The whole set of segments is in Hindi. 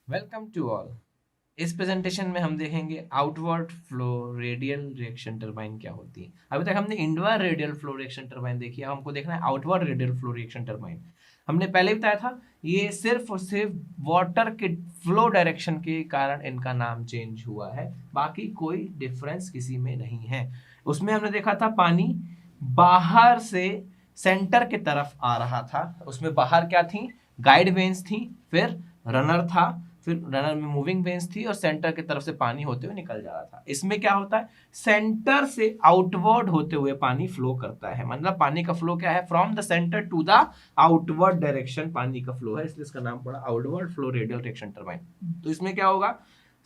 Welcome to all. इस प्रेजेंटेशन में हम देखेंगे outward flow radial reaction turbine क्या होती है। अभी तक हमने inward radial flow reaction turbine देखी, अब हमको देखना है outward radial flow reaction turbine. हमने पहले बताया था ये सिर्फ और सिर्फ वाटर के फ्लो डायरेक्शन के कारण इनका नाम चेंज हुआ है, बाकी कोई डिफरेंस किसी में नहीं है। उसमें हमने देखा था पानी बाहर से सेंटर की तरफ आ रहा था, उसमें बाहर क्या थी, गाइड वेन्स थी, फिर रनर था, फिर रनर में मूविंग वेन्स थी और सेंटर की तरफ से पानी होते हुए निकल जा रहा था। इसमें क्या होता है, सेंटर से आउटवर्ड होते हुए पानी फ्लो करता है, मतलब पानी का फ्लो क्या है, from the centre to the outward direction पानी का फ्लो है, इसलिए इसका नाम पड़ा outward flow radial reaction turbine. तो इसमें क्या होगा,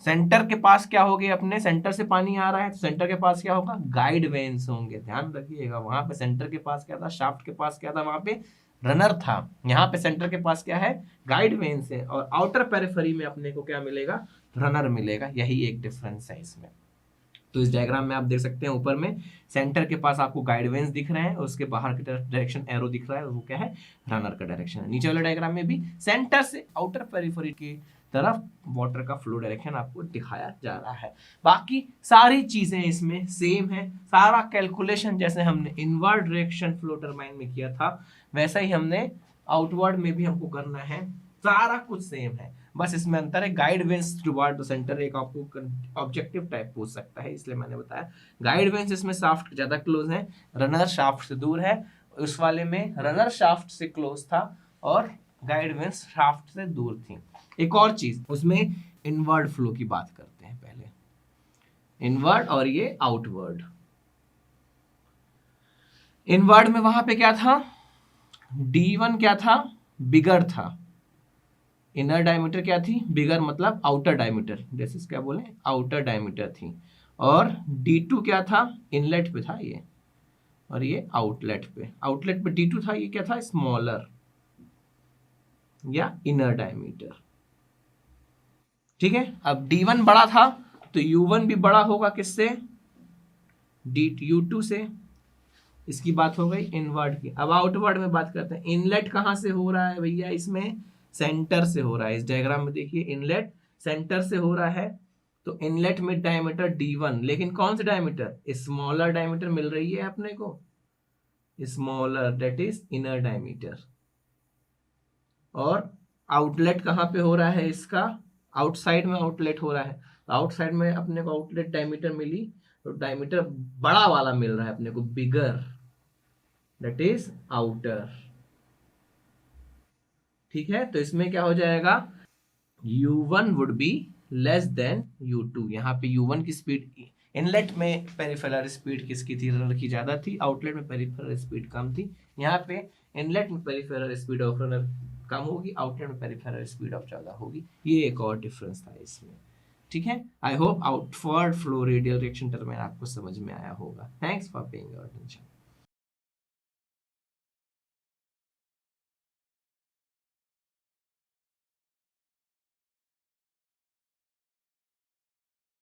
सेंटर के पास क्या होगी, अपने सेंटर से पानी आ रहा है तो सेंटर के पास क्या होगा, गाइड वेन्स होंगे। ध्यान रखिएगा, वहां पे सेंटर के पास क्या था, शाफ्ट के पास क्या था, वहां पे रनर था। यहाँ पे सेंटर के पास क्या है, गाइड वेन्स है, और आउटर पेरिफेरी में अपने को क्या मिलेगा, रनर मिलेगा। यही एक डिफरेंस है इसमें। तो इस डायग्राम में आप देख सकते हैं, ऊपर में सेंटर के पास आपको गाइड वेन्स दिख रहे हैं, उसके बाहर की तरफ डायरेक्शन एरो दिख रहा है, वो क्या है, रनर का डायरेक्शन है। नीचे वाले डायग्राम में भी सेंटर से आउटर पेरिफेरी की तरफ वाटर का फ्लो डायरेक्शन आपको दिखाया जा रहा है। बाकी सारी चीजें इसमें सेम है, सारा कैलकुलेशन जैसे हमने इनवर्ड रिएक्शन फ्लो टरबाइन में किया था वैसा ही हमने आउटवर्ड में भी हमको करना है। सारा कुछ सेम है, बस इसमें अंतर है, guide veins toward the centre एक आपको ऑब्जेक्टिव टाइप पूछ सकता है, इसलिए मैंने बताया गाइड वेन्स इसमें शाफ्ट ज्यादा क्लोज है, रनर शाफ्ट से दूर है। उस वाले में रनर शाफ्ट से क्लोज था और गाइड वेन्स शाफ्ट से दूर थी। एक और चीज, उसमें इनवर्ड फ्लो की बात करते हैं पहले, इनवर्ड और ये आउटवर्ड। इनवर्ड में वहां पे क्या था, D1 क्या था, बिगर था। इनर डायमीटर क्या थी, बिगर मतलब आउटर डायमीटर, जैसे क्या बोले आउटर डायमीटर थी। और D2 क्या था, इनलेट पे था ये, और ये आउटलेट पे, आउटलेट पे D2 था, ये क्या था, स्मॉलर या इनर डायमीटर। ठीक है, अब D1 बड़ा था तो U1 भी बड़ा होगा किससे, U2 से। इसकी बात हो गई इनवर्ड की। अब आउटवर्ड में बात करते हैं, इनलेट कहां से हो रहा है भैया, इसमें सेंटर से हो रहा है। इस डायग्राम में देखिए इनलेट सेंटर से हो रहा है, तो इनलेट में डायमीटर D1, लेकिन कौन सा डायमीटर, स्मॉलर डायमीटर मिल रही है अपने को, smaller, that is inner diameter. और आउटलेट कहां पे हो रहा है इसका, आउटसाइड में आउटलेट हो रहा है, आउटसाइड में अपने को आउटलेट डायमीटर मिली, तो डायमीटर बड़ा वाला मिल रहा है अपने को, बिगर, दैट इज आउटर। ठीक है, तो इसमें क्या हो जाएगा, U1 would be less than U2। यहाँ पे U1 की स्पीड, इनलेट में पेरिफेरल स्पीड किसकी थी, रनर की ज्यादा थी, आउटलेट में पेरिफेरल स्पीड कम थी। यहाँ पे इनलेट में पेरिफेरल स्पीड ऑफ रनर कम होगी, आउटलेट में पेरिफेरल स्पीड ऑफ ज्यादा होगी। ये एक और डिफरेंस था इसमें। ठीक है, I hope outward flow radial reaction turbine आपको समझ में आया होगा। Thanks for paying your attention.